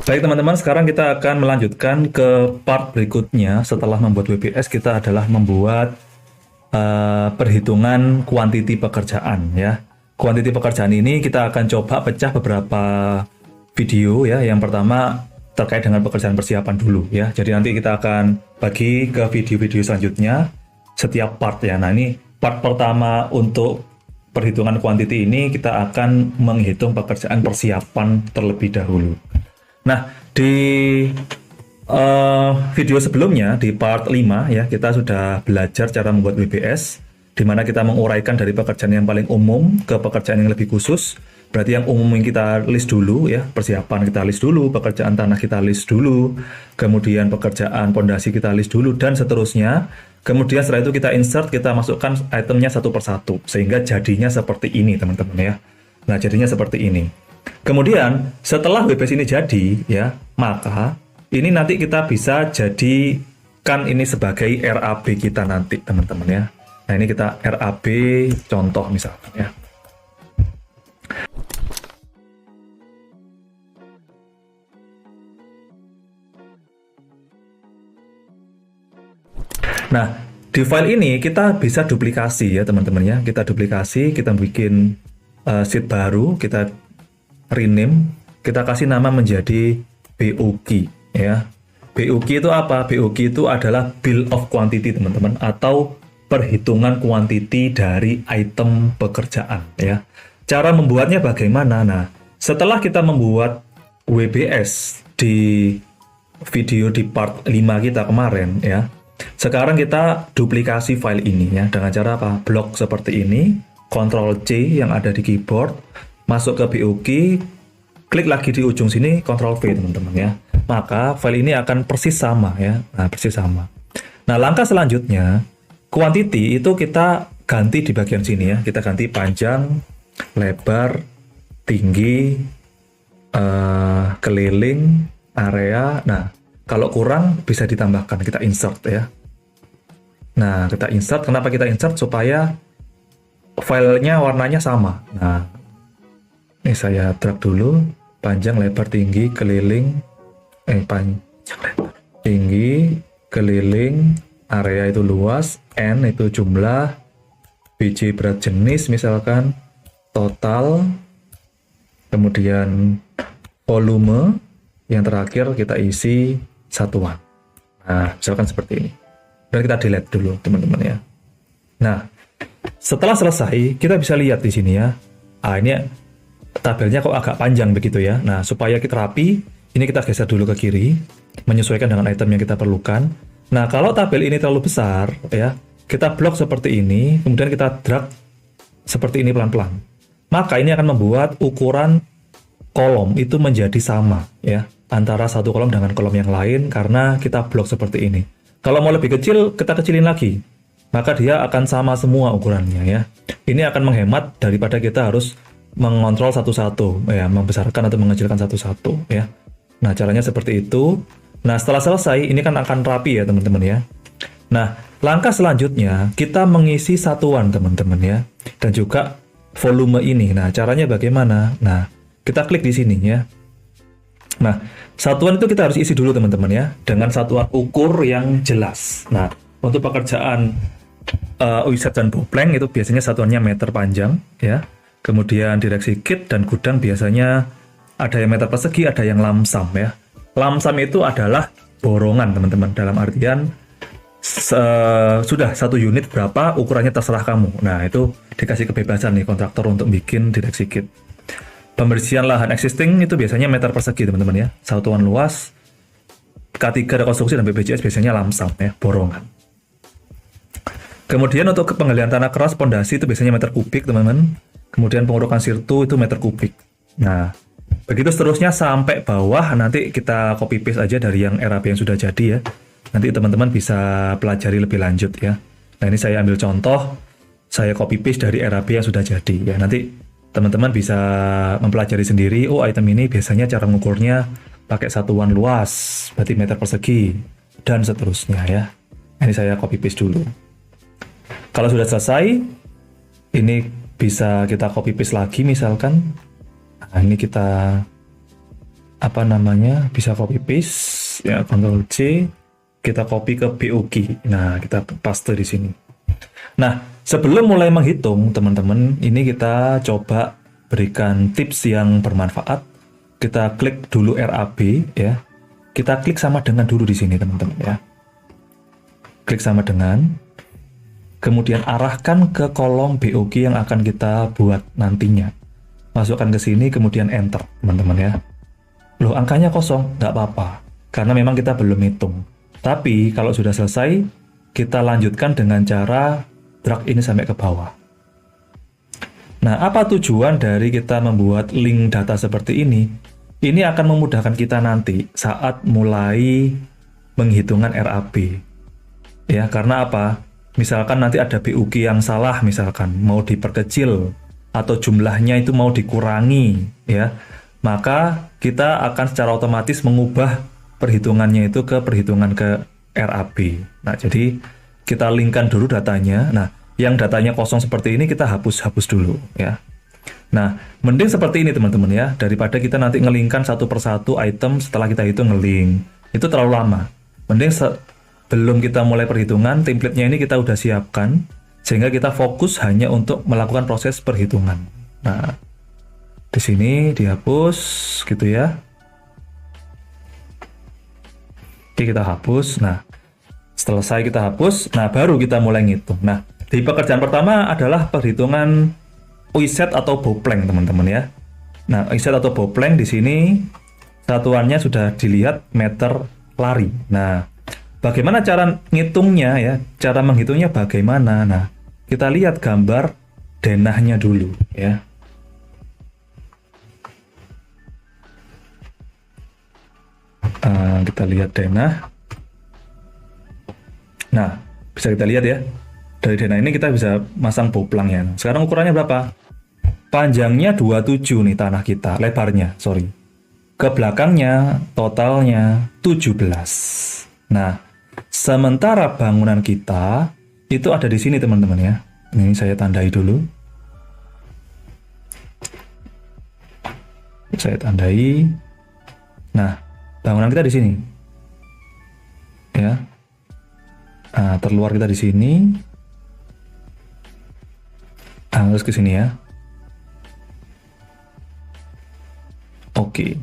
Baik teman-teman, sekarang kita akan melanjutkan ke part berikutnya. Setelah membuat WBS, kita adalah membuat perhitungan kuantiti pekerjaan ya. Kuantiti pekerjaan ini kita akan coba pecah beberapa video ya. Yang pertama terkait dengan pekerjaan persiapan dulu ya. Jadi nanti kita akan bagi ke video-video selanjutnya setiap part ya. Nah ini part pertama untuk perhitungan kuantiti ini kita akan menghitung pekerjaan persiapan terlebih dahulu. Nah, di video sebelumnya, di part 5 ya, kita sudah belajar cara membuat WBS, di mana kita menguraikan dari pekerjaan yang paling umum ke pekerjaan yang lebih khusus. Berarti yang umum yang kita list dulu ya, persiapan kita list dulu, pekerjaan tanah kita list dulu, kemudian pekerjaan pondasi kita list dulu, dan seterusnya. Kemudian setelah itu kita insert, kita masukkan itemnya satu persatu, sehingga jadinya seperti ini teman-teman ya. Nah, jadinya seperti ini. Kemudian setelah WBS ini jadi ya, maka ini nanti kita bisa jadikan ini sebagai RAB kita nanti teman-teman ya. Nah ini kita RAB contoh misalkan ya. Nah di file ini kita bisa duplikasi ya teman-teman ya. Kita duplikasi, kita bikin sheet baru, kita rename, kita kasih nama menjadi BOQ ya. BOQ itu apa? BOQ itu adalah Bill of Quantity teman-teman, atau perhitungan kuantiti dari item pekerjaan ya. Cara membuatnya bagaimana? Nah, setelah kita membuat WBS di video di part 5 kita kemarin ya, sekarang kita duplikasi file ini ya dengan cara apa? Blok seperti ini, Ctrl C yang ada di keyboard, masuk ke BOQ, klik lagi di ujung sini, Ctrl V teman-teman ya. Maka file ini akan persis sama ya. Nah, persis sama. Nah, langkah selanjutnya, quantity itu kita ganti di bagian sini ya. Kita ganti panjang, lebar, tinggi, keliling, area. Nah, kalau kurang bisa ditambahkan, kita insert ya. Nah, kita insert. Kenapa kita insert? Supaya filenya warnanya sama. Nah, ini saya drag dulu, panjang, lebar, tinggi, keliling, panjang, lebar, tinggi, keliling, area itu luas, N itu jumlah, biji berat jenis misalkan, total, kemudian volume, yang terakhir kita isi satuan. Nah, misalkan seperti ini. Dan kita delete dulu teman-teman ya. Nah, setelah selesai, kita bisa lihat di sini ya. Ini tabelnya kok agak panjang begitu ya. Nah, supaya kita rapi, ini kita geser dulu ke kiri, menyesuaikan dengan item yang kita perlukan. Nah, kalau tabel ini terlalu besar, ya, kita blok seperti ini, kemudian kita drag seperti ini pelan-pelan. Maka ini akan membuat ukuran kolom itu menjadi sama, ya, antara satu kolom dengan kolom yang lain, karena kita blok seperti ini. Kalau mau lebih kecil, kita kecilin lagi. Maka dia akan sama semua ukurannya, ya. Ini akan menghemat daripada kita harus mengontrol satu-satu, ya, membesarkan atau mengecilkan satu-satu, ya. Nah, caranya seperti itu. Nah, setelah selesai, ini kan akan rapi ya, teman-teman ya. Nah, langkah selanjutnya, kita mengisi satuan, teman-teman ya. Dan juga volume ini. Nah, caranya bagaimana? Nah, kita klik di sini ya. Nah, satuan itu kita harus isi dulu, teman-teman ya. Dengan satuan ukur yang jelas. Nah, untuk pekerjaan Uisat dan Bopleng itu biasanya satuannya meter panjang ya. Kemudian direksi kit dan gudang biasanya ada yang meter persegi, ada yang lamsam ya. Lamsam itu adalah borongan teman-teman, dalam artian sudah satu unit berapa, ukurannya terserah kamu. Nah, itu dikasih kebebasan nih kontraktor untuk bikin direksi kit. Pembersihan lahan existing itu biasanya meter persegi teman-teman ya. Satuan luas, K3 rekonstruksi dan BPJS biasanya lamsam ya, borongan. Kemudian untuk penggalian tanah keras pondasi itu biasanya meter kubik teman-teman. Kemudian pengurukan sirtu itu meter kubik. Nah, begitu seterusnya sampai bawah, nanti kita copy paste aja dari yang RAB yang sudah jadi ya. Nanti teman-teman bisa pelajari lebih lanjut ya. Nah, ini saya ambil contoh, saya copy paste dari RAB yang sudah jadi ya. Nanti teman-teman bisa mempelajari sendiri, oh item ini biasanya cara mengukurnya pakai satuan luas, berarti meter persegi, dan seterusnya ya. Ini saya copy paste dulu. Kalau sudah selesai, ini bisa kita copy paste lagi misalkan. Nah, ini kita apa namanya, bisa copy paste ya, Ctrl C, kita copy ke BOQ. Nah, kita paste di sini. Nah, sebelum mulai menghitung, teman-teman, ini kita coba berikan tips yang bermanfaat. Kita klik dulu RAB ya. Kita klik sama dengan dulu di sini, teman-teman ya. Klik sama dengan. Kemudian arahkan ke kolom BOQ yang akan kita buat nantinya. Masukkan ke sini, kemudian enter, teman-teman ya. Loh, angkanya kosong, nggak apa-apa, karena memang kita belum hitung. Tapi kalau sudah selesai, kita lanjutkan dengan cara drag ini sampai ke bawah. Nah, apa tujuan dari kita membuat link data seperti ini? Ini akan memudahkan kita nanti saat mulai penghitungan RAB. Ya, karena apa? Misalkan nanti ada BOQ yang salah, misalkan mau diperkecil atau jumlahnya itu mau dikurangi, ya. Maka kita akan secara otomatis mengubah perhitungannya itu ke perhitungan ke RAB. Nah, jadi kita linkkan dulu datanya. Nah, yang datanya kosong seperti ini kita hapus dulu ya. Nah, mending seperti ini teman-teman ya, daripada kita nanti ngelingkan satu persatu item setelah kita hitung ngelink. Itu terlalu lama. Mending sebelum kita mulai perhitungan, template-nya ini kita udah siapkan sehingga kita fokus hanya untuk melakukan proses perhitungan. Nah, di sini dihapus gitu ya. Oke, kita hapus. Nah, selesai kita hapus, nah baru kita mulai ngitung. Nah, di pekerjaan pertama adalah perhitungan Oiset atau Boplank, teman-teman ya. Nah, Oiset atau Boplank di sini satuannya sudah dilihat meter lari. Nah, bagaimana cara ngitungnya ya? Cara menghitungnya bagaimana? Nah, kita lihat gambar denahnya dulu ya. Kita lihat denah. Nah, bisa kita lihat ya. Dari denah ini kita bisa masang boplangnya. Sekarang ukurannya berapa? Panjangnya 27 nih tanah kita, lebarnya, sorry. Ke belakangnya totalnya 17. Nah, sementara bangunan kita itu ada di sini teman-teman ya. Ini saya tandai dulu. Saya tandai. Nah, bangunan kita di sini. Ya. Nah, terluar kita di sini. Nah, terus ke sini ya. Oke.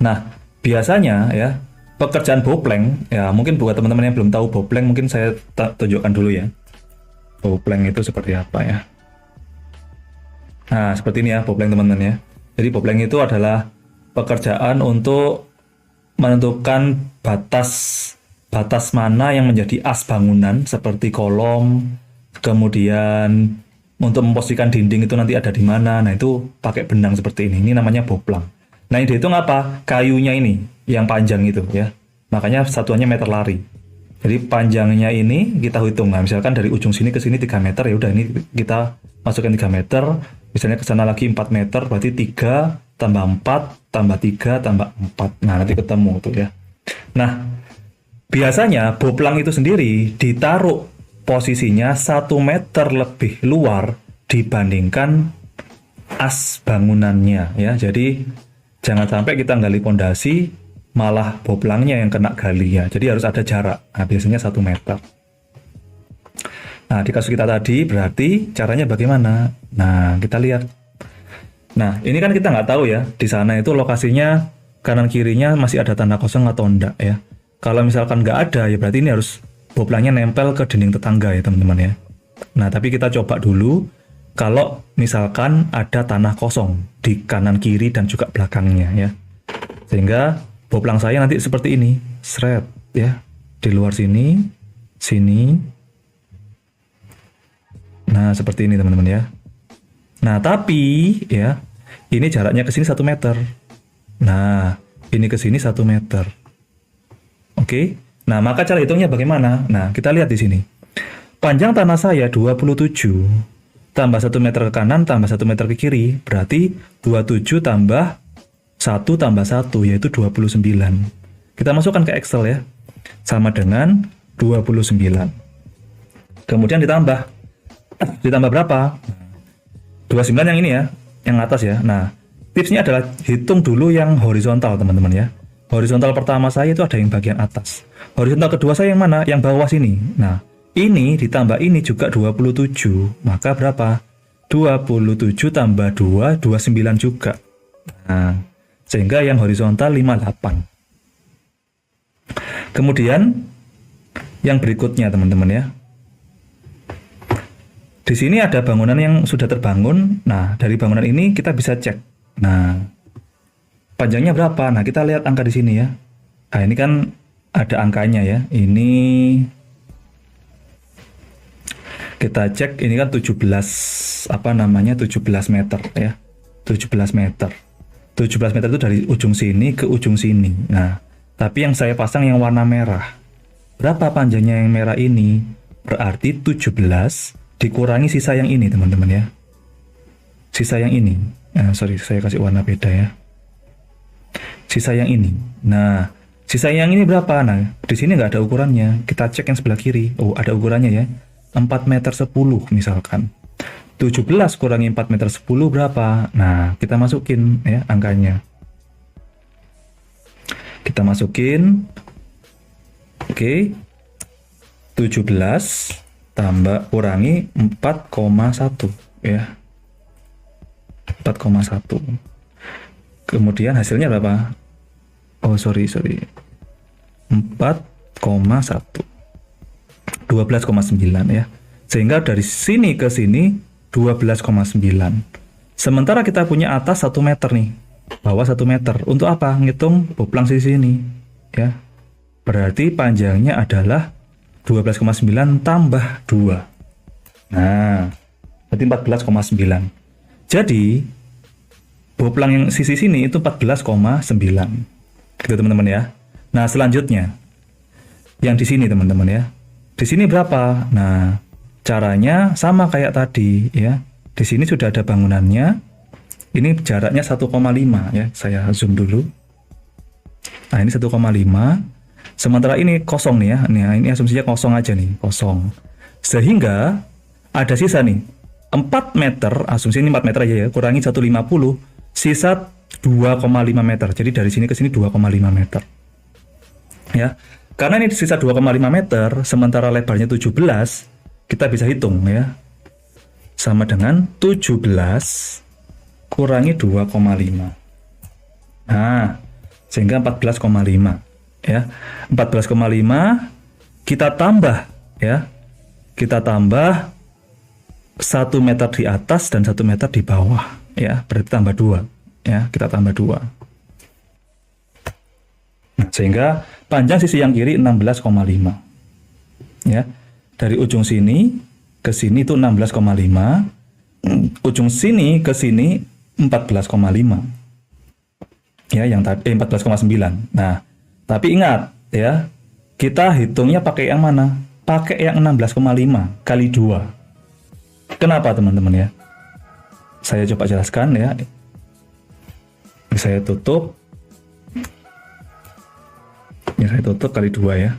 Nah, biasanya ya, pekerjaan Boplank, ya mungkin buat teman-teman yang belum tahu Boplank, mungkin saya tunjukkan dulu ya. Boplank itu seperti apa ya. Nah, seperti ini ya Boplank teman-teman ya. Jadi Boplank itu adalah pekerjaan untuk menentukan batas mana yang menjadi as bangunan seperti kolom, kemudian untuk memposisikan dinding itu nanti ada di mana. Nah, itu pakai benang seperti ini. Ini namanya Boplank. Nah, yang dihitung apa? Kayunya ini yang panjang itu ya. Makanya satuannya meter lari. Jadi panjangnya ini kita hitung. Nah, misalkan dari ujung sini ke sini 3 meter, ya udah ini kita masukkan 3 meter. Misalnya ke sana lagi 4 meter, berarti 3 tambah 4 tambah 3 tambah 4. Nah, nanti ketemu tuh ya. Nah, biasanya Boplank itu sendiri ditaruh posisinya 1 meter lebih luar dibandingkan as bangunannya ya. Jadi jangan sampai kita gali pondasi malah Boplanknya yang kena gali ya. Jadi harus ada jarak. Nah, biasanya 1 meter. Nah, di kasus kita tadi berarti caranya bagaimana? Nah, kita lihat. Nah, ini kan kita nggak tahu ya, di sana itu lokasinya kanan kirinya masih ada tanah kosong atau enggak ya. Kalau misalkan nggak ada, ya berarti ini harus Boplanknya nempel ke dinding tetangga ya teman-teman ya. Nah, tapi kita coba dulu kalau misalkan ada tanah kosong di kanan kiri dan juga belakangnya ya. Sehingga Boplank saya nanti seperti ini, seret ya, di luar sini, sini. Nah, seperti ini teman-teman ya. Nah, tapi ya, ini jaraknya ke sini 1 meter. Nah, ini ke sini 1 meter. Oke. Nah, maka cara hitungnya bagaimana? Nah, kita lihat di sini. Panjang tanah saya 27 tambah 1 meter ke kanan tambah 1 meter ke kiri, berarti 27 tambah 1 tambah 1 yaitu 29. Kita masukkan ke Excel ya. Sama dengan 29. Kemudian ditambah. Ditambah berapa? 29 yang ini ya, yang atas ya. Nah, tipsnya adalah hitung dulu yang horizontal teman-teman ya. Horizontal pertama saya itu ada yang bagian atas. Horizontal kedua saya yang mana? Yang bawah sini. Nah, ini ditambah ini juga 27. Maka berapa? 27 tambah 2, 29 juga. Nah, sehingga yang horizontal 58. Kemudian yang berikutnya teman-teman ya. Di sini ada bangunan yang sudah terbangun. Nah, dari bangunan ini kita bisa cek. Nah, panjangnya berapa? Nah, kita lihat angka di sini ya. Nah, ini kan ada angkanya ya. Ini kita cek, ini kan 17 meter ya. 17 meter. 17 meter itu dari ujung sini ke ujung sini. Nah, tapi yang saya pasang yang warna merah. Berapa panjangnya yang merah ini? Berarti 17 dikurangi sisa yang ini teman-teman ya. Sisa yang ini. Sorry, saya kasih warna beda ya. Sisa yang ini. Nah, sisa yang ini berapa? Nah, di sini nggak ada ukurannya. Kita cek yang sebelah kiri. Oh, ada ukurannya ya. 4 meter 10 misalkan. 17 kurangi 4 meter 10 berapa? Nah, kita masukin ya angkanya. Kita masukin. Oke. 17 tambah kurangi 4,1 ya. 4,1. Kemudian hasilnya berapa? Oh, sorry. 4,1. 12,9 ya. Sehingga dari sini ke sini 12,9. Sementara kita punya atas 1 meter nih. Bawah 1 meter. Untuk apa? Ngitung boplang sisi ini ya. Berarti panjangnya adalah 12,9 tambah 2. Nah, berarti 14,9. Jadi, boplang yang sisi sini itu 14,9. Gitu teman-teman ya. Nah, selanjutnya yang di sini teman-teman ya. Di sini berapa? Nah, caranya sama kayak tadi ya. Di sini sudah ada bangunannya. Ini jaraknya 1,5 ya. Saya zoom dulu. Nah, ini 1,5. Sementara ini kosong nih ya. Nah, ini asumsinya kosong aja nih, kosong. Sehingga ada sisa nih 4 meter, asumsi ini 4 meter aja ya, kurangi 150, sisa 2,5 meter. Jadi dari sini ke sini 2,5 meter. Ya. Karena ini sisa 2,5 meter, sementara lebarnya 17, kita bisa hitung ya. Sama dengan 17 kurangi 2,5. Nah, sehingga 14,5 ya. 14,5 kita tambah ya. Kita tambah 1 meter di atas dan 1 meter di bawah ya, berarti tambah 2 ya, kita tambah 2. Nah, sehingga panjang sisi yang kiri 16,5 ya. Dari ujung sini ke sini itu 16,5, ujung sini ke sini 14,5 ya, yang tadi 14,9. Nah, tapi ingat ya, kita hitungnya pakai yang mana? Pakai yang 16,5 kali 2. Kenapa teman-teman ya? Saya coba jelaskan ya. Saya tutup. Ini saya tutup kali 2 ya.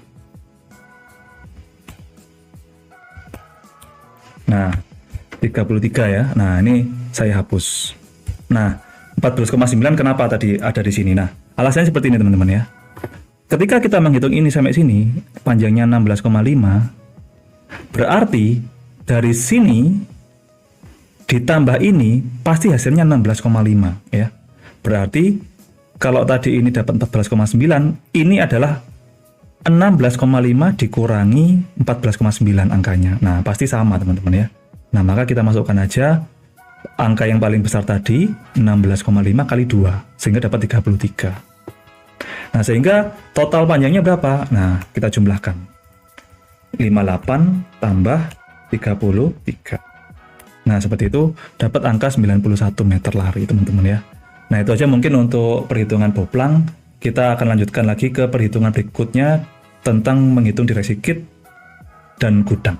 Nah, 33 ya. Nah, ini saya hapus. Nah, 14,9 kenapa tadi ada di sini? Nah, alasannya seperti ini teman-teman ya. Ketika kita menghitung ini sampai sini, panjangnya 16,5, berarti dari sini ditambah ini pasti hasilnya 16,5 ya. Berarti kalau tadi ini dapat 14,9, ini adalah 16,5 dikurangi 14,9 angkanya. Nah, pasti sama teman-teman ya. Nah, maka kita masukkan aja angka yang paling besar tadi, 16,5 kali 2, sehingga dapat 33. Nah, sehingga total panjangnya berapa? Nah, kita jumlahkan. 58 tambah 33. Nah, seperti itu dapat angka 91 meter lari, teman-teman ya. Nah, itu aja mungkin untuk perhitungan boplang. Kita akan lanjutkan lagi ke perhitungan berikutnya tentang menghitung direksi kit dan gudang.